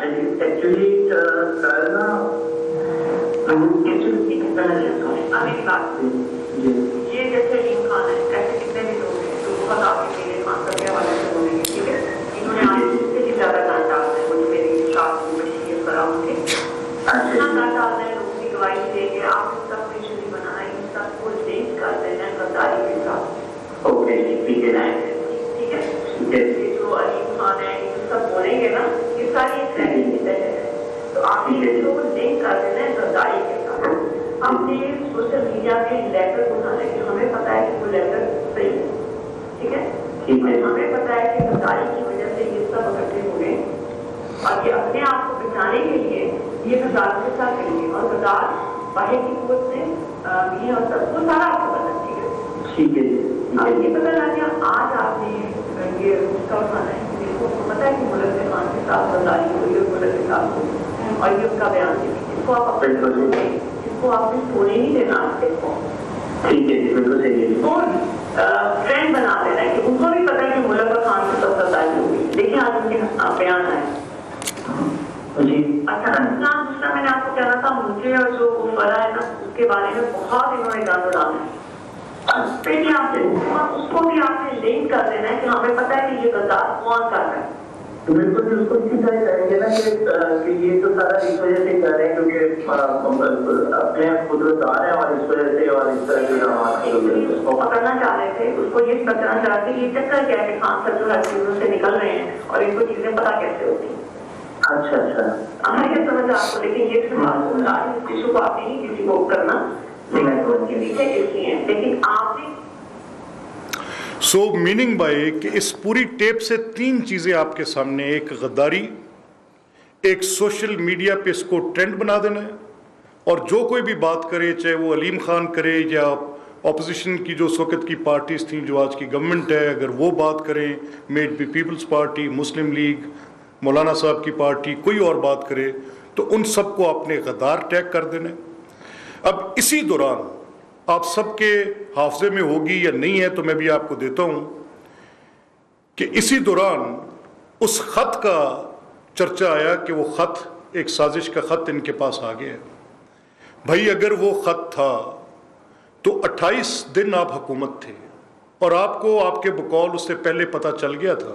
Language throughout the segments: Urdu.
اچھا جی، ایکچولی سر نا میری بات جی یہ جیسے علیم خان ہے، ایسے کتنے بھی لوگ ہیں جو بہت آپ کے میرے خان صاحب کے حوالے سے بولیں گے، ٹھیک ہے؟ انہوں نے آج سے بھی زیادہ کام ڈالنا ہے، مجھے میری شاخ کو بڑی شیئر کرا ان کے اتنا کام ڈالنا ہے، لوگوں کی گواہی دے کے آپ ان سب کو نہیں بنانا، ان سب کو لنک کر دینا ہے غداری کے ساتھ. اوکے ٹھیک ہے ٹھیک ہے؟ ٹھیک ہے یہ جو علیم خان ہے یہ سب بولیں گے نا، یہ ساری ایک ریلی کی تحت ہے، تو آپ نے ان لوگوں کو لنک کر دینا ہے غداری کے ساتھ. ہم نے سوشل میڈیا میں لیٹر بنانا ہے کہ ہمیں پتا ہے کہ وہ لیٹر صحیح ہے، ٹھیک ہے؟ اور ہمیں پتا ہے کہ غداری کی وجہ سے یہ سب اکٹھے ہو گئے اور یہ اپنے آپ کو بچانے کے لیے یہ غدار کے ساتھ کریں گے، اور غدار باہر کی قوت سے بھی اور سب وہ سارا آپ کو پتا ہے، ٹھیک ہے؟ ٹھیک ہے اب یہ پتا لگ گیا آج آپ نے یہ اس کا اٹھانا ہے، دیکھو آپ کو پتا ہے کہ ملک خان کے ساتھ غداری ہوئی اور ملک کے ساتھ ہوئی اور یہ ان کا بیان ہے، اس کو آپ اپنے کو آپ نے سونے نہیں دینا، دیکھو ٹھیک ہے جی بالکل صحیح ہے. اور ٹرینڈ بنا دینا ہے کہ ان کو بھی پتا ہے کہ ملک خان سے سب غداری ہوگی. دیکھیں آج ان کے بیان آئے. جی اچھا دوسرا میں نے آپ کو کہنا تھا مجھے اور جو فرا ہے نا اس کے بارے میں بہت انہوں نے گند اڑانا ہے، اس پہ بھی آپ اس کو بھی آپ نے لنک کر دینا ہے کہ ہمیں پتا ہے کہ یہ غدار کون کر رہا ہے. بالکل اس کو اسی طرح کریں گے نا کہ یہ تو سارا اس وجہ سے کر رہے ہیں کیونکہ اپنے قدرتدار ہیں اور اس وجہ سے اور اس طرح کے اس کو پکڑنا چاہ رہے تھے، اس کو یہ پکڑنا چاہ رہے تھے، یہ چکر کیا ہے کہ خان صاحب جو ہر چیزوں سے نکل رہے ہیں اور ان کو چیزیں پتا کیسے ہوتی ہیں. اچھا یہ سمجھ آپ کو، لیکن یہ صرف آپ کو اس ایشو کو آپ نے نہیں کسی کو کرنا، لیکن ان کے پیچھے ایسی ہیں، لیکن آپ نے سو میننگ بائی کہ اس پوری ٹیپ سے تین چیزیں آپ کے سامنے، ایک غداری، ایک سوشل میڈیا پہ اس کو ٹرینڈ بنا دینا ہے، اور جو کوئی بھی بات کرے چاہے وہ علیم خان کرے یا اپوزیشن کی جو اس وقت کی پارٹیز تھیں جو آج کی گورنمنٹ ہے، اگر وہ بات کریں، میڈ بی پیپلز پارٹی، مسلم لیگ، مولانا صاحب کی پارٹی، کوئی اور بات کرے تو ان سب کو آپ نے غدار ٹیگ کر دینا ہے. اب اسی دوران آپ سب کے حافظے میں ہوگی یا نہیں ہے تو میں بھی آپ کو دیتا ہوں کہ اسی دوران اس خط کا چرچا آیا کہ وہ خط ایک سازش کا خط ان کے پاس آ گیا ہے. بھائی اگر وہ خط تھا تو 28 دن آپ حکومت تھے اور آپ کو آپ کے بقول اس سے پہلے پتہ چل گیا تھا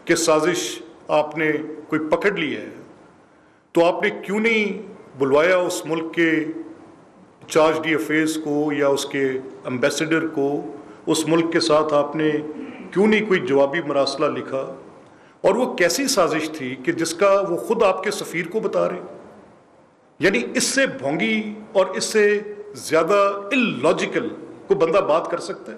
کہ سازش آپ نے کوئی پکڑ لی ہے، تو آپ نے کیوں نہیں بلوایا اس ملک کے چارج ڈی افیئرز کو یا اس کے امبیسڈر کو؟ اس ملک کے ساتھ آپ نے کیوں نہیں کوئی جوابی مراسلہ لکھا؟ اور وہ کیسی سازش تھی کہ جس کا وہ خود آپ کے سفیر کو بتا رہے؟ یعنی اس سے بھونگی اور اس سے زیادہ اللاجیکل کوئی بندہ بات کر سکتا ہے؟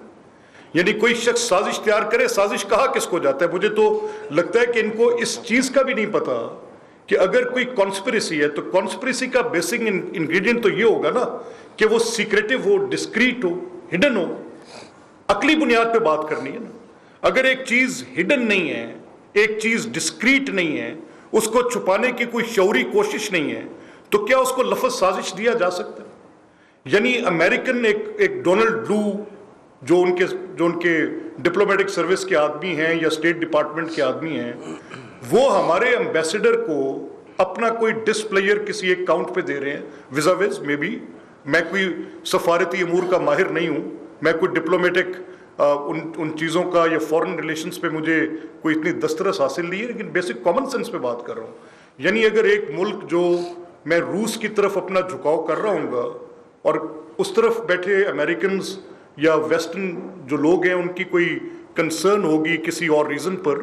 یعنی کوئی شخص سازش تیار کرے، سازش کہا کس کو جاتا ہے؟ مجھے تو لگتا ہے کہ ان کو اس چیز کا بھی نہیں پتا کہ اگر کوئی کانسپریسی ہے تو کانسپریسی کا بیسک انگریڈینٹ تو یہ ہوگا نا کہ وہ سیکریٹو ہو، ڈسکریٹ ہو، ہڈن ہو. عقلی بنیاد پہ بات کرنی ہے نا. اگر ایک چیز ہڈن نہیں ہے، ایک چیز ڈسکریٹ نہیں ہے، اس کو چھپانے کی کوئی شعوری کوشش نہیں ہے، تو کیا اس کو لفظ سازش دیا جا سکتا ہے؟ یعنی امریکن ایک ڈونلڈ لو جو ان کے ڈپلومیٹک سروس کے آدمی ہیں یا اسٹیٹ ڈپارٹمنٹ کے آدمی ہیں، وہ ہمارے امبیسڈر کو اپنا کوئی ڈسپلیئر کسی ایک کاؤنٹ پہ دے رہے ہیں ویزا ویز. میں بھی میں کوئی سفارتی امور کا ماہر نہیں ہوں، میں کوئی ڈپلومیٹک ان چیزوں کا یا فورن ریلیشنز پہ مجھے کوئی اتنی دسترس حاصل نہیں ہے، لیکن بیسک کامن سینس پہ بات کر رہا ہوں. یعنی اگر ایک ملک جو میں روس کی طرف اپنا جھکاؤ کر رہا ہوں گا اور اس طرف بیٹھے امریکنز یا ویسٹرن جو لوگ ہیں ان کی کوئی کنسرن ہوگی کسی اور ریزن پر،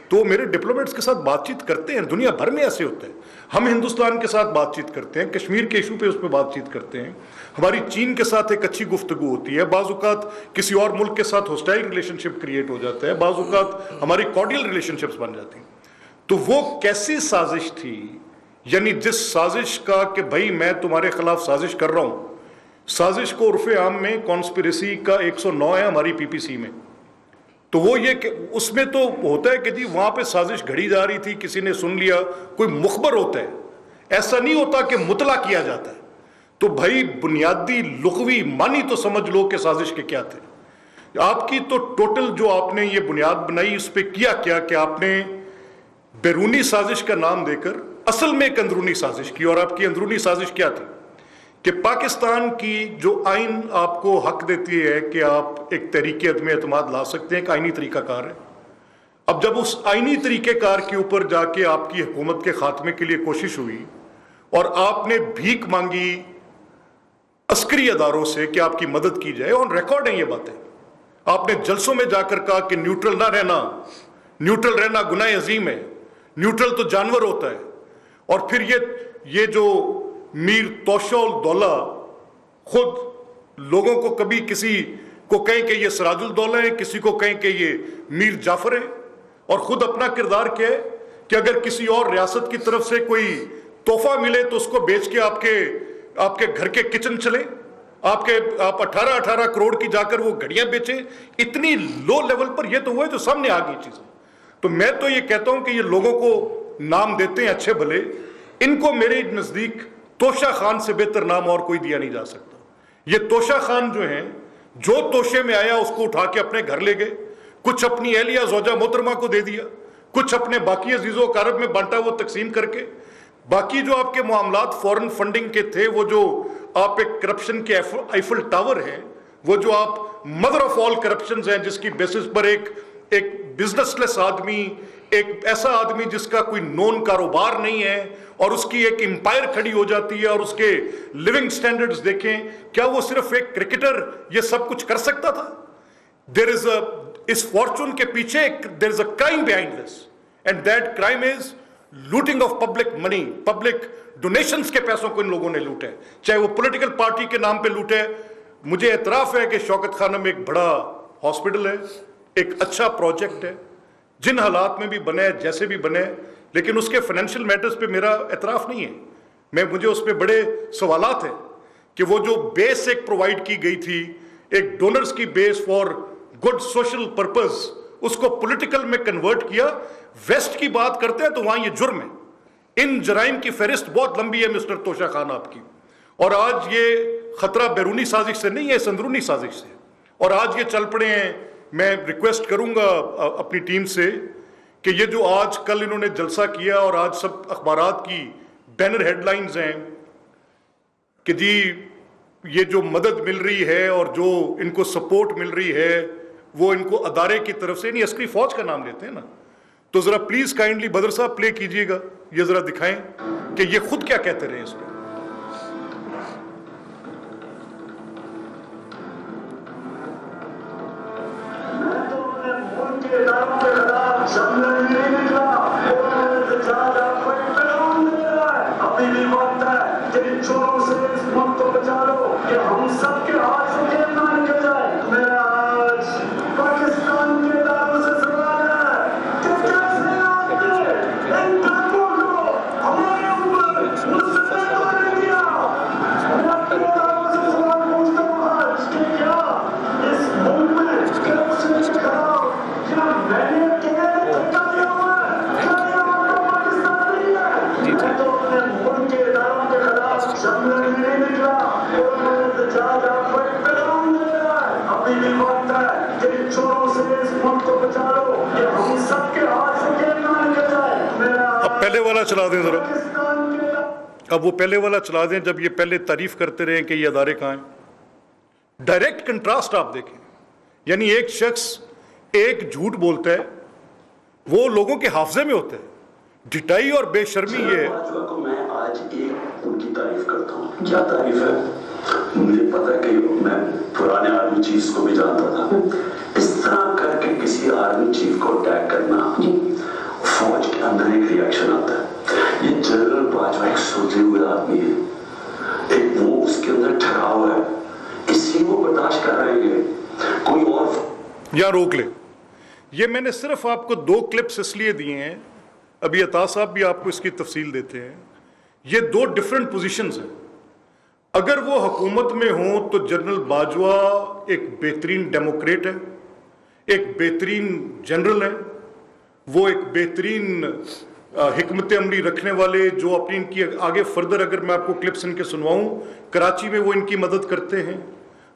تو میرے ڈپلومیٹس کے ساتھ بات چیت کرتے ہیں. دنیا بھر میں ایسے ہوتے ہیں. ہم ہندوستان کے ساتھ بات چیت کرتے ہیں، کشمیر کے ایشو پہ اس پہ بات چیت کرتے ہیں. ہماری چین کے ساتھ ایک اچھی گفتگو ہوتی ہے، بعض اوقات کسی اور ملک کے ساتھ ہوسٹائل ریلیشن شپ کریٹ ہو جاتا ہے، بعض اوقات ہماری کارڈیل ریلیشن شپس بن جاتی ہیں. تو وہ کیسی سازش تھی؟ یعنی جس سازش کا کہ بھائی میں تمہارے خلاف سازش کر رہا ہوں، سازش کو عرف عام میں کانسپریسی کا 109 ہے ہماری پی پی سی میں. تو وہ یہ کہ اس میں تو ہوتا ہے کہ جی وہاں پہ سازش گھڑی جا رہی تھی، کسی نے سن لیا، کوئی مخبر ہوتا ہے. ایسا نہیں ہوتا کہ مطلع کیا جاتا ہے. تو بھائی بنیادی لغوی معنی تو سمجھ لو کہ سازش کے کیا تھے. آپ کی تو ٹوٹل جو آپ نے یہ بنیاد بنائی اس پہ کیا کہ آپ نے بیرونی سازش کا نام دے کر اصل میں ایک اندرونی سازش کی. اور آپ کی اندرونی سازش کیا تھی کہ پاکستان کی جو آئین آپ کو حق دیتی ہے کہ آپ ایک تحریک عدم اعتماد لا سکتے ہیں، ایک آئینی طریقہ کار ہے. اب جب اس آئینی طریقہ کار کے اوپر جا کے آپ کی حکومت کے خاتمے کے لیے کوشش ہوئی اور آپ نے بھیک مانگی عسکری اداروں سے کہ آپ کی مدد کی جائے، آن ریکارڈ ہیں یہ باتیں، آپ نے جلسوں میں جا کر کہا کہ نیوٹرل نہ رہنا، نیوٹرل رہنا گناہ عظیم ہے، نیوٹرل تو جانور ہوتا ہے. اور پھر یہ جو میر توشہ الدولہ خود لوگوں کو کبھی کسی کو کہیں کہ یہ سراج الدولہ ہے، کسی کو کہیں کہ یہ میر جعفر ہے، اور خود اپنا کردار کیا ہے کہ اگر کسی اور ریاست کی طرف سے کوئی تحفہ ملے تو اس کو بیچ کے آپ کے گھر کے کچن چلے، آپ 18 کروڑ کی جا کر وہ گھڑیاں بیچے. اتنی لو لیول پر یہ تو ہوا ہے جو سامنے آ گئی چیزیں. تو میں تو یہ کہتا ہوں کہ یہ لوگوں کو نام دیتے ہیں اچھے بھلے، ان کو میرے نزدیک توشہ خان سے بہتر نام اور کوئی دیا نہیں جا سکتا. یہ توشہ خان جو ہیں، جو توشے میں آیا اس کو اٹھا کے اپنے گھر لے گئے، کچھ اپنی اہلیہ زوجہ محترمہ کو دے دیا، کچھ اپنے باقی عزیز و اقارب میں بانٹا وہ تقسیم کر کے. باقی جو آپ کے معاملات فورن فنڈنگ کے تھے، وہ جو آپ ایک کرپشن کے آئیفل ٹاور ہیں، وہ جو آپ مدر آف آل کرپشنز ہیں، جس کی بیسس پر ایک بزنس لیس آدمی، ایک ایسا آدمی جس کا کوئی نون کاروبار نہیں ہے اور اس کی ایک امپائر کھڑی ہو جاتی ہے، اور اس کے لیونگ سٹینڈرڈز دیکھیں، کیا وہ صرف ایک کرکٹر یہ سب کچھ کر سکتا تھا؟ اس فارچون کے پیچھے there is a crime behind this, and that crime is looting of public money, public donations کے پیسوں کو ان لوگوں نے لوٹے، چاہے وہ پولیٹیکل پارٹی کے نام پہ لوٹے. مجھے اعتراف ہے کہ شوکت خانہ میں ایک بڑا ہاسپٹل ہے، ایک اچھا پروجیکٹ ہے، جن حالات میں بھی بنے، جیسے بھی بنے، لیکن اس کے فائنینشیل میٹرز پہ میرا اعتراف نہیں ہے. مجھے اس پہ بڑے سوالات ہیں کہ وہ جو بیس ایک پرووائڈ کی گئی تھی، ایک ڈونرز کی بیس فار گڈ سوشل پرپز، اس کو پولیٹیکل میں کنورٹ کیا. ویسٹ کی بات کرتے ہیں تو وہاں یہ جرم ہے. ان جرائم کی فہرست بہت لمبی ہے مسٹر توشہ خان آپ کی. اور آج یہ خطرہ بیرونی سازش سے نہیں ہے، اس اندرونی سازش سے. اور آج یہ چل پڑے ہیں. میں ریکویسٹ کروں گا اپنی ٹیم سے کہ یہ جو آج کل انہوں نے جلسہ کیا اور آج سب اخبارات کی بینر ہیڈ لائنز ہیں کہ جی یہ جو مدد مل رہی ہے اور جو ان کو سپورٹ مل رہی ہے وہ ان کو ادارے کی طرف سے، نہیں عسکری فوج کا نام لیتے ہیں نا. تو ذرا پلیز کائنڈلی بدر صاحب پلے کیجئے گا، یہ ذرا دکھائیں کہ یہ خود کیا کہتے رہے اس پہ. چلا دیں ذرا، اب وہ پہلے والا چلا دیں جب یہ پہلے تعریف کرتے رہے کہ یہ ادارے کہاں ہیں. ڈائریکٹ کنٹراسٹ آپ دیکھیں، یعنی ایک شخص ایک جھوٹ بولتا ہے وہ لوگوں کے حافظے میں ہوتا ہے. ڈٹائی اور بے شرمی یہ ہے. میں آج ایک ان کی تعریف کرتا ہوں. کیا تعریف ہے؟ مجھے پتا ہے کہ میں پرانے آرمی چیف کو بھی جانتا تھا. اس طرح کر کے کسی آرمی چیف کو اٹیک کرنا، فوج کے اندر ایک ریاکشن آتا ہے. یہ جنرل باجوہ ایک سوچے ہوئے آدمی ہے، ایک وہ اس کے اندر ٹھہراؤ ہے، اس لیے وہ برداشت کر رہے ہیں. کوئی اور یہاں روک لے. یہ میں نے صرف آپ کو 2 کلپس اس لیے دیے ہیں، ابھی عطا صاحب بھی آپ کو اس کی تفصیل دیتے ہیں. یہ 2 ڈیفرنٹ پوزیشنز ہیں. اگر وہ حکومت میں ہوں تو جنرل باجوہ ایک بہترین ڈیموکریٹ ہے، ایک بہترین جنرل ہے، وہ ایک بہترین حکمت عملی رکھنے والے جو اپنی ان کی آگے فردر اگر میں آپ کو کلپس ان کے سنواؤں، کراچی میں وہ ان کی مدد کرتے ہیں،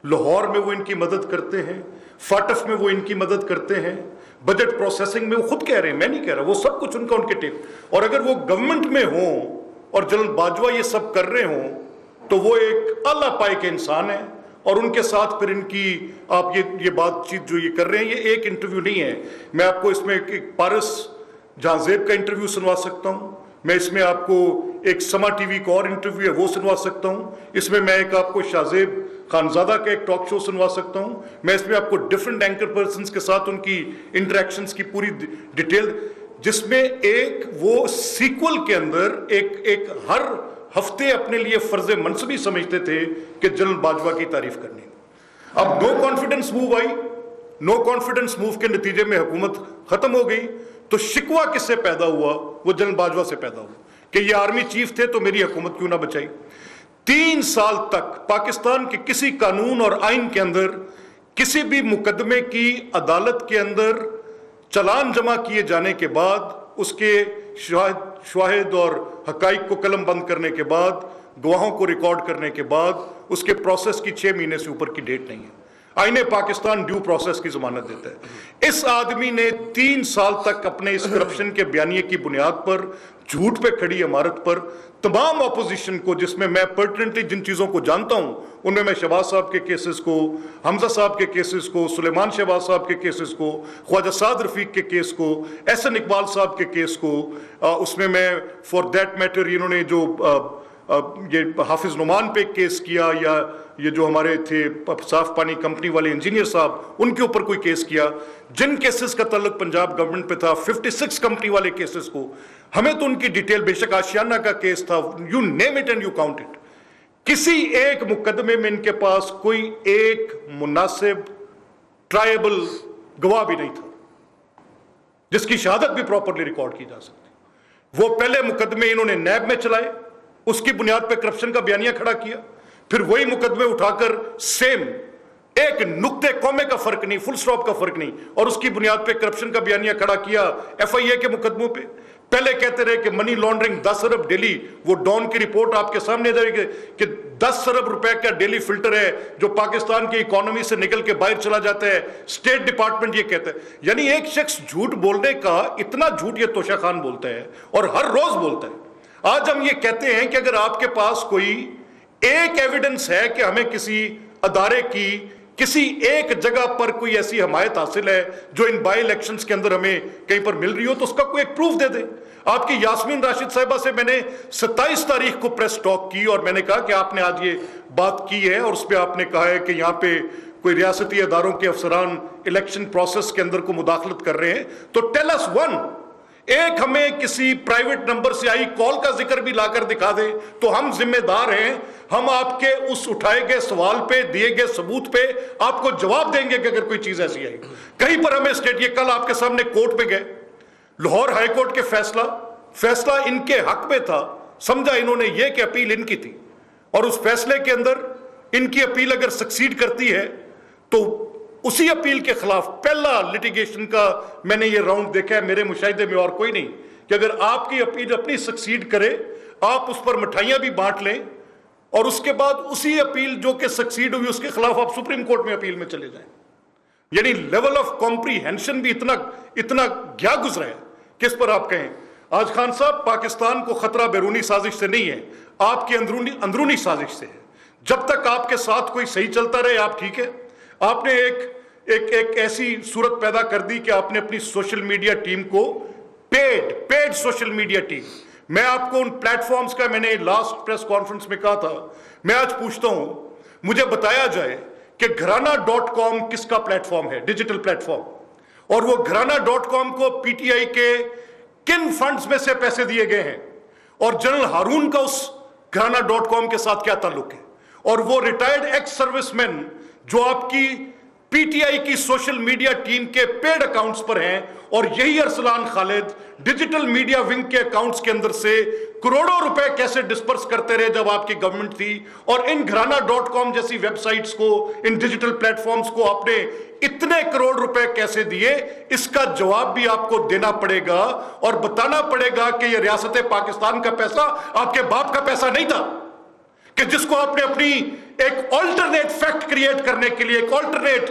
لاہور میں وہ ان کی مدد کرتے ہیں، فاٹف میں وہ ان کی مدد کرتے ہیں، بجٹ پروسیسنگ میں، وہ خود کہہ رہے ہیں، میں نہیں کہہ رہا، وہ سب کچھ ان کا ان کے ٹیپ، اور اگر وہ گورنمنٹ میں ہوں اور جنرل باجوہ یہ سب کر رہے ہوں تو وہ ایک اعلیٰ پائے کے انسان ہیں، اور ان کے ساتھ پھر ان کی آپ یہ بات چیت جو یہ کر رہے ہیں، یہ ایک انٹرویو نہیں ہے. میں آپ کو اس میں ایک پارس جہاں زیب کا انٹرویو سنوا سکتا ہوں، میں اس میں آپ کو ایک سما ٹی وی کا اور انٹرویو ہے وہ سنوا سکتا ہوں، اس میں ایک آپ کو شاہزیب خانزادہ کا ایک ٹاک شو سنوا سکتا ہوں، میں اس میں آپ کو ڈفرنٹ اینکر پرسنز کے ساتھ ان کی انٹریکشنز کی پوری ڈیٹیل، جس میں ایک وہ سیکول کے اندر ایک ہر ہفتے اپنے لیے فرض منصبی سمجھتے تھے کہ جنرل باجوہ کی تعریف کرنی. اب نو کانفیڈنس موو آئی، نو کانفیڈنس موو کے نتیجے میں حکومت ختم ہو گئی، تو شکوہ کس سے پیدا ہوا؟ وہ جنرل باجوہ سے پیدا ہوا کہ یہ آرمی چیف تھے تو میری حکومت کیوں نہ بچائی. 3 سال تک پاکستان کے کسی قانون اور آئین کے اندر کسی بھی مقدمے کی عدالت کے اندر چلان جمع کیے جانے کے بعد، اس کے شواہد اور حقائق کو قلم بند کرنے کے بعد، گواہوں کو ریکارڈ کرنے کے بعد، اس کے پروسیس کی 6 مہینے سے اوپر کی ڈیٹ نہیں ہے. آئین پاکستان ڈیو پروسیس کی ضمانت دیتا ہے. اس آدمی نے 3 سال تک اپنے اس کرپشن کے بیانیے کی بنیاد پر، جھوٹ پہ کھڑی عمارت پر، تمام اپوزیشن کو، جس میں میں پرٹننٹلی جن چیزوں کو جانتا ہوں ان میں شہباز صاحب کے کیسز کو، حمزہ صاحب کے کیسز کو، سلیمان شہباز صاحب کے کیسز کو، خواجہ سعد رفیق کے کیس کو، احسن اقبال صاحب کے کیس کو، اس میں فار دیٹ میٹر انہوں نے جو یہ حافظ نعمان پہ کیس کیا، یا یہ جو ہمارے تھے صاف پانی کمپنی والے انجینئر صاحب، ان کے اوپر کوئی کیس کیا، جن کیسز کا تعلق پنجاب گورنمنٹ پہ تھا، 56 کمپنی والے کیسز کو، ہمیں تو ان کی ڈیٹیل، بے شک آشیانہ کا کیس تھا، you name it and you count it, کسی ایک مقدمے میں ان کے پاس کوئی ایک مناسب ٹرائبل گواہ بھی نہیں تھا جس کی شہادت بھی پراپرلی ریکارڈ کی جا سکتی. وہ پہلے مقدمے انہوں نے نیب میں چلائے، اس کی بنیاد پہ کرپشن کا بیانیہ کھڑا کیا، پھر وہی مقدمے اٹھا کر سیم ایک نقطے کومے کا فرق نہیں، فل سٹاپ کا فرق نہیں، اور اس کی بنیاد پہ کرپشن کا بیانیہ کھڑا کیا ایف آئی اے کے مقدموں پہ. پہلے کہتے رہے کہ منی لانڈرنگ 10 ارب ڈیلی، وہ ڈان کی رپورٹ آپ کے سامنے جائے گی کہ 10 ارب روپے کا ڈیلی فلٹر ہے جو پاکستان کی اکانومی سے نکل کے باہر چلا جاتا ہے، اسٹیٹ ڈپارٹمنٹ یہ کہتا ہے. یعنی ایک شخص جھوٹ بولنے کا اتنا جھوٹ یہ توشہ خان بولتا ہے اور ہر روز بولتا ہے. آج ہم یہ کہتے ہیں کہ اگر آپ کے پاس کوئی ایک ایویڈنس ہے کہ ہمیں کسی ادارے کی کسی ایک جگہ پر کوئی ایسی حمایت حاصل ہے جو ان بائی الیکشنز کے اندر ہمیں کہیں پر مل رہی ہو، تو اس کا کوئی ایک پروف دے دیں. آپ کی یاسمین راشد صاحبہ سے میں نے 27 تاریخ کو پریس ٹاک کی اور میں نے کہا کہ آپ نے آج یہ بات کی ہے اور اس پہ آپ نے کہا ہے کہ یہاں پہ کوئی ریاستی اداروں کے افسران الیکشن پروسیس کے اندر کو مداخلت کر رہے ہیں، تو ٹیل اس ون، ایک ہمیں کسی پرائیویٹ نمبر سے آئی کال کا ذکر بھی لا کر دکھا دے تو ہم ذمہ دار ہیں، ہم آپ کے اس اٹھائے گئے سوال پہ، دیے گئے ثبوت پہ آپ کو جواب دیں گے کہ اگر کوئی چیز ایسی آئی. کہیں پر ہمیں اسٹیٹ، یہ کل آپ کے سامنے کورٹ پہ گئے، لاہور ہائی کورٹ کے فیصلہ ان کے حق میں تھا، سمجھا انہوں نے یہ کہ اپیل ان کی تھی، اور اس فیصلے کے اندر ان کی اپیل اگر سکسیڈ کرتی ہے تو اسی اپیل کے خلاف پہلا لیٹیگیشن کا میں نے یہ راؤنڈ دیکھا ہے میرے مشاہدے میں اور کوئی نہیں، کہ اگر آپ کی اپیل اپنی سکسیڈ کرے، آپ اس پر مٹھائیاں بھی بانٹ لیں اور اس کے بعد اسی اپیل جو کہ سکسیڈ ہوئی اس کے خلاف آپ سپریم کورٹ میں اپیل میں چلے جائیں. یعنی لیول آف کمپریہنشن بھی اتنا گیا گزرا ہے کہ اس پر آپ کہیں. آج خان صاحب، پاکستان کو خطرہ بیرونی سازش سے نہیں ہے، آپ کی اندرونی سازش سے ہے. جب تک آپ کے ساتھ کوئی صحیح چلتا رہے آپ ٹھیک ہے. آپ نے ایک ایسی صورت پیدا کر دی کہ آپ نے اپنی سوشل میڈیا ٹیم کو پیڈ سوشل میڈیا ٹیم، میں آپ کو ان پلیٹ فارمز کا، میں نے لاسٹ پریس کانفرنس میں کہا تھا، میں آج پوچھتا ہوں مجھے بتایا جائے کہ گھرانہ.com کس کا پلیٹ فارم ہے، ڈیجیٹل پلیٹ فارم، اور وہ گھرانہ.com کو پی ٹی آئی کے کن فنڈز میں سے پیسے دیے گئے ہیں، اور جنرل ہارون کا اس گھرانہ.com کے ساتھ کیا تعلق ہے، اور وہ ریٹائرڈ ایکس سروس مین جو آپ کی پی ٹی آئی کی سوشل میڈیا ٹیم کے پیڈ اکاؤنٹس پر ہیں، اور یہی ارسلان خالد ڈیجیٹل میڈیا ونگ کے اکاؤنٹس کے اندر سے کروڑوں روپے کیسے ڈسپرس کرتے رہے جب آپ کی گورنمنٹ تھی، اور ان گھرانہ.com جیسی ویب سائٹس کو، ان ڈیجیٹل پلیٹ فارمز کو آپ نے اتنے کروڑ روپے کیسے دیے، اس کا جواب بھی آپ کو دینا پڑے گا اور بتانا پڑے گا کہ یہ ریاست پاکستان کا پیسہ آپ کے باپ کا پیسہ نہیں تھا، کہ جس کو آپ نے اپنی ایک آلٹرنیٹ فیکٹ کریٹ کرنے کے لیے، ایک آلٹرنیٹ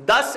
10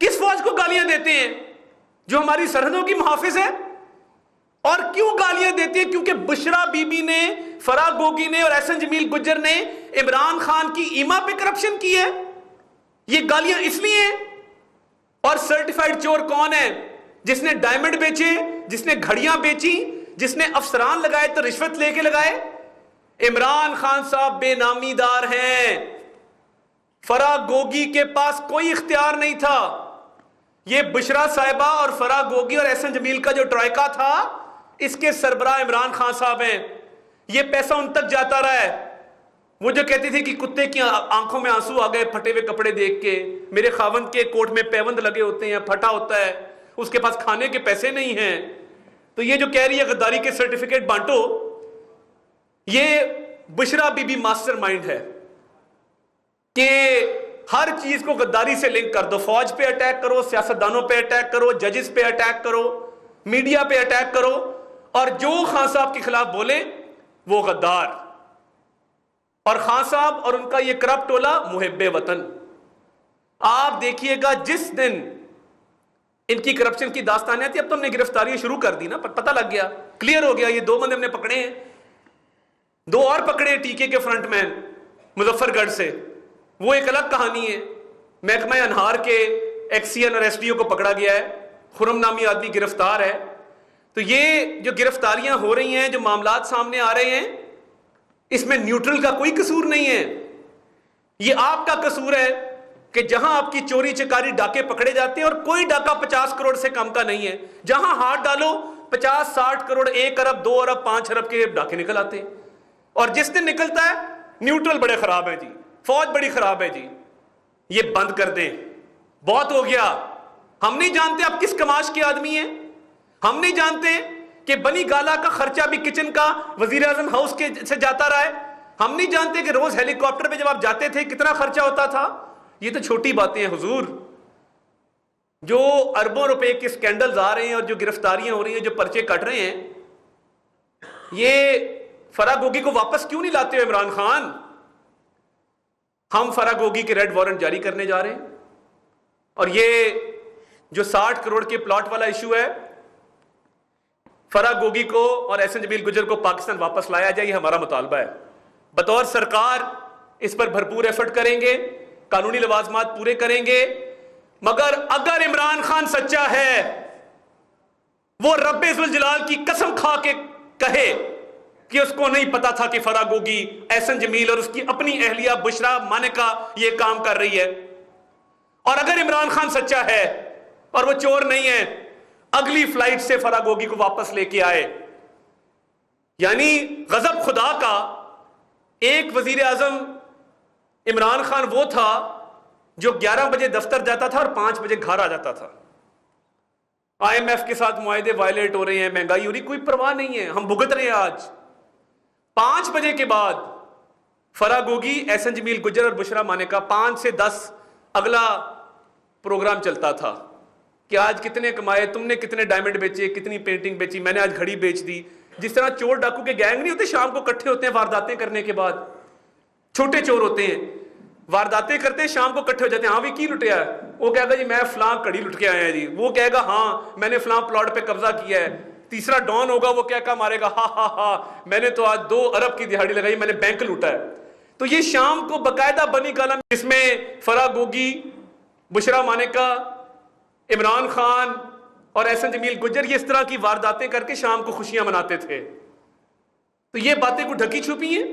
کس فوج کو گالیاں دیتے ہیں جو ہماری سرحدوں کی محافظ ہے؟ اور کیوں گالیاں دیتے ہیں؟ کیونکہ بشرا بی بی نے، فرا گوگی نے اور احسن جمیل گجر نے عمران خان کی ایما پہ کرپشن کی ہے. یہ گالیاں اس لیے ہیں. اور سرٹیفائیڈ چور کون ہے؟ جس نے ڈائمنڈ بیچے، جس نے گھڑیاں بیچی، جس نے افسران لگائے تو رشوت لے کے لگائے. عمران خان صاحب بے نامی دار ہیں. فرا گوگی کے پاس کوئی اختیار نہیں تھا. یہ بشرا صاحبہ اور فرا گوگی اور احسن جمیل کا جو ٹرائکا تھا، اس کے سربراہ عمران خان صاحب ہیں. یہ پیسہ ان تک جاتا رہا ہے. وہ جو کہتی تھی کہ کتے کی آنکھوں میں آنسو آ گئے پھٹے ہوئے کپڑے دیکھ کے، میرے خاوند کے کوٹ میں پیوند لگے ہوتے ہیں، پھٹا ہوتا ہے، اس کے پاس کھانے کے پیسے نہیں ہیں. تو یہ جو کہہ رہی ہے غداری کے سرٹیفکیٹ بانٹو، یہ بشرا بی بی ماسٹر مائنڈ ہے کہ ہر چیز کو غداری سے لنک کر دو. فوج پہ اٹیک کرو، سیاستدانوں پہ اٹیک کرو، ججز پہ اٹیک کرو، میڈیا پہ اٹیک کرو، اور جو خان صاحب کے خلاف بولے وہ غدار. اور خان صاحب اور ان کا یہ کرپٹ ٹولہ محب وطن. آپ دیکھیے گا جس دن ان کی کرپشن کی داستانیں تھی، اب تو ہم نے گرفتاریاں شروع کر دی نا، پتہ لگ گیا، کلیئر ہو گیا. یہ 2 بندے ہم نے پکڑے ہیں، 2 اور پکڑے ٹی کے فرنٹ مین مظفر گڑھ سے، وہ ایک الگ کہانی ہے. محکمہ انہار کے ایکس سی این اور ایس ڈی او کو پکڑا گیا ہے، خرم نامی آدمی گرفتار ہے. تو یہ جو گرفتاریاں ہو رہی ہیں، جو معاملات سامنے آ رہے ہیں، اس میں نیوٹرل کا کوئی قصور نہیں ہے. یہ آپ کا قصور ہے کہ جہاں آپ کی چوری چکاری ڈاکے پکڑے جاتے ہیں، اور کوئی ڈاکہ 50 کروڑ سے کم کا نہیں ہے، جہاں ہاتھ ڈالو 50-60 کروڑ، 1 ارب 2 ارب 5 ارب کے ڈاکے نکل آتے ہیں. اور جس دن نکلتا ہے نیوٹرل بڑے خراب ہیں جی، فوج بڑی خراب ہے جی. یہ بند کر دیں، بہت ہو گیا. ہم نہیں جانتے آپ کس کماش کے آدمی ہیں. ہم نہیں جانتے کہ بنی گالا کا خرچہ بھی کچن کا وزیر اعظم ہاؤس کے سے جاتا رہا ہے. ہم نہیں جانتے کہ روز ہیلی کاپٹر پہ جب آپ جاتے تھے کتنا خرچہ ہوتا تھا. یہ تو چھوٹی باتیں ہیں حضور. جو اربوں روپے کے سکینڈلز آ رہے ہیں اور جو گرفتاریاں ہو رہی ہیں، جو پرچے کٹ رہے ہیں، یہ فرا گوگی کو واپس کیوں نہیں لاتے ہو عمران خان؟ ہم فرا گوگی کے ریڈ وارنٹ جاری کرنے جا رہے ہیں. اور یہ جو 60 کروڑ کے پلاٹ والا ایشو ہے، فرا گوگی کو اور احسن جمیل گجر کو پاکستان واپس لایا جائے، یہ ہمارا مطالبہ ہے. بطور سرکار اس پر بھرپور ایفرٹ کریں گے، قانونی لوازمات پورے کریں گے. مگر اگر عمران خان سچا ہے، وہ رب ذوالجلال کی قسم کھا کے کہے کہ اس کو نہیں پتا تھا کہ فرا گوگی، احسن جمیل اور اس کی اپنی اہلیہ بشرا مانکا یہ کام کر رہی ہے. اور اگر عمران خان سچا ہے اور وہ چور نہیں ہے، اگلی فلائٹ سے فرا گوگی کو واپس لے کے آئے. یعنی غضب خدا کا. ایک وزیر اعظم عمران خان وہ تھا جو 11 بجے دفتر جاتا تھا اور 5 بجے گھر آ جاتا تھا. IMF کے ساتھ معاہدے وائلیٹ ہو رہے ہیں، مہنگائی ہو رہی، کوئی پرواہ نہیں ہے، ہم بھگت رہے ہیں. آج 5 بجے کے بعد فرا گوگی، احسن جمیل گجر اور بشرا مانکا 5 سے 10 اگلا پروگرام چلتا تھا کہ آج کتنے کمائے، تم نے کتنے ڈائمنڈ بیچے، کتنی پینٹنگ بیچی، میں نے آج گھڑی بیچ دی. جس طرح چور ڈاکو کے گینگ نہیں ہوتے شام کو کٹھے ہوتے ہیں وارداتیں کرنے کے بعد، چھوٹے چور ہوتے ہیں، وارداتیں کرتے ہیں شام کو کٹھے ہو جاتے ہیں. ہاں بھی کی لٹیا ہے؟ وہ کہے گا جی میں فلاں کڑی لٹ کے آیا ہے جی. وہ کہے گا ہاں میں نے فلاں پلاٹ پہ قبضہ کیا ہے. تیسرا ڈان ہوگا، وہ کہہ مارے گا ہاں ہاں ہاں میں نے تو آج 2 ارب کی دہاڑی لگائی، میں نے بینک لوٹا ہے. تو یہ شام کو باقاعدہ بنی گالا، جس میں فرا گوگی، بشرا مانکا، عمران خان اور احسن جمیل گجر یہ اس طرح کی وارداتیں کر کے شام کو خوشیاں مناتے تھے. تو یہ باتیں کو ڈھکی چھپی ہیں.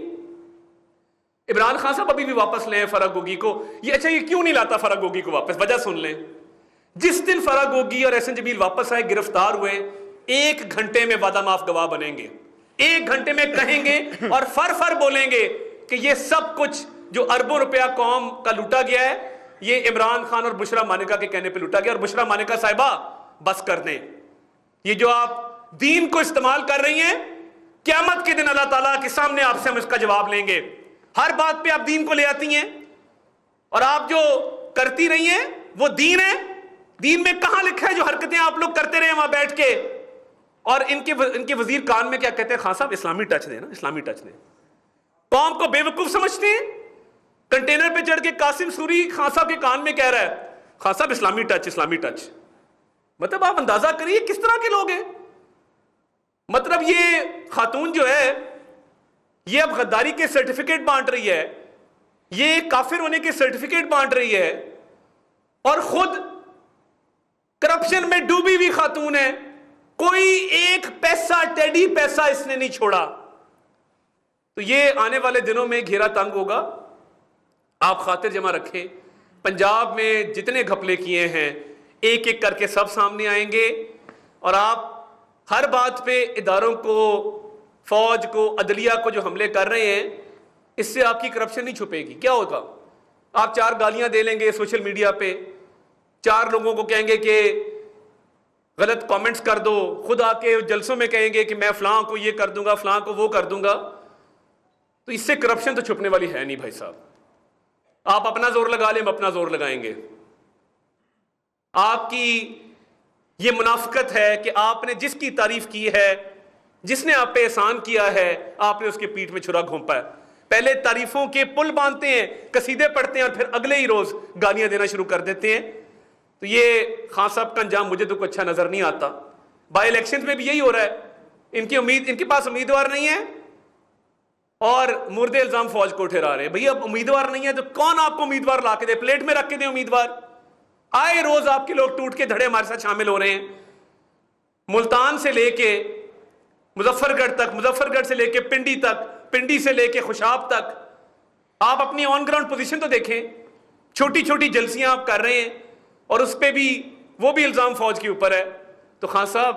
عمران خان صاحب ابھی بھی واپس لیں فرا گوگی کو. یہ اچھا یہ کیوں نہیں لاتا فرا گوگی کو واپس؟ وجہ سن لیں. جس دن فرا گوگی اور احسن جمیل واپس آئے، گرفتار ہوئے، 1 گھنٹے میں وعدہ معاف گواہ بنیں گے. 1 گھنٹے میں کہیں گے اور فر بولیں گے کہ یہ سب کچھ جو اربوں روپیہ قوم کا لوٹا گیا ہے، یہ عمران خان اور بشرا مانکا کے کہنے پہ لوٹا گیا. اور بشرا مانکا صاحبہ بس کر دیں. یہ جو آپ دین کو استعمال کر رہی ہیں، قیامت کے دن اللہ تعالیٰ کے سامنے آپ سے ہم اس کا جواب لیں گے. ہر بات پہ آپ دین کو لے آتی ہیں، اور آپ جو کرتی رہی ہیں وہ دین ہے. دین میں کہاں لکھا ہے جو حرکتیں آپ لوگ کرتے رہے وہاں بیٹھ کے؟ اور ان کے وزیر کان میں کیا کہتے ہیں؟ خان صاحب اسلامی ٹچ دیں نا، اسلامی ٹچ دیں. قوم کو بے وقوف سمجھتے ہیں. کنٹینر پہ چڑھ کے قاسم سوری خان صاحب کے کان میں کہہ رہا ہے خان صاحب اسلامی ٹچ، مطلب آپ اندازہ کریے کس طرح کے لوگ ہیں. مطلب یہ خاتون جو ہے یہ اب غداری کے سرٹیفکیٹ بانٹ رہی ہے، یہ کافر ہونے کے سرٹیفکیٹ بانٹ رہی ہے، اور خود کرپشن میں ڈوبی ہوئی خاتون ہے. کوئی ایک پیسہ ٹیڈی پیسہ اس نے نہیں چھوڑا. تو یہ آنے والے دنوں میں گھیرا تنگ ہوگا. آپ خاطر جمع رکھیں، پنجاب میں جتنے گھپلے کیے ہیں ایک ایک کر کے سب سامنے آئیں گے، اور آپ ہر بات پہ اداروں کو، فوج کو، عدلیہ کو جو حملے کر رہے ہیں، اس سے آپ کی کرپشن نہیں چھپے گی. کیا ہوگا؟ آپ 4 گالیاں دے لیں گے سوشل میڈیا پہ، 4 لوگوں کو کہیں گے کہ غلط کامنٹس کر دو، خود آ کے جلسوں میں کہیں گے کہ میں فلاں کو یہ کر دوں گا، فلاں کو وہ کر دوں گا. تو اس سے کرپشن تو چھپنے والی ہے نہیں بھائی صاحب. آپ اپنا زور لگا لیں، ہم اپنا زور لگائیں گے. آپ کی یہ منافقت ہے کہ آپ نے جس کی تعریف کی ہے، جس نے آپ پہ احسان کیا ہے، آپ نے اس کے پیٹھ میں چھرا گھونپا ہے. پہلے تعریفوں کے پل باندھتے ہیں، قصیدے پڑھتے ہیں، اور پھر اگلے ہی روز گالیاں دینا شروع کر دیتے ہیں. تو یہ خان صاحب کا انجام مجھے تو کوئی اچھا نظر نہیں آتا. بائی الیکشنز میں بھی یہی ہو رہا ہے. ان کے پاس امیدوار نہیں ہے اور مرد الزام فوج کو ٹھہرا رہے ہیں. بھئی اب امیدوار نہیں ہے تو کون آپ کو امیدوار لا کے دے؟ پلیٹ میں رکھ کے دیں امیدوار. آئے روز آپ کے لوگ ٹوٹ کے دھڑے ہمارے ساتھ شامل ہو رہے ہیں. ملتان سے لے کے مظفر گڑھ تک، مظفر گڑھ سے لے کے پنڈی تک، پنڈی سے لے کے خوشاب تک، آپ اپنی آن گراؤنڈ پوزیشن تو دیکھیں. چھوٹی چھوٹی جلسیاں آپ کر رہے ہیں، اور اس پہ بھی وہ بھی الزام فوج کے اوپر ہے. تو خان صاحب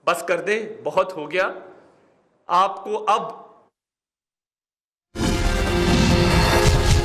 بس کر دیں، بہت ہو گیا. آپ کو اب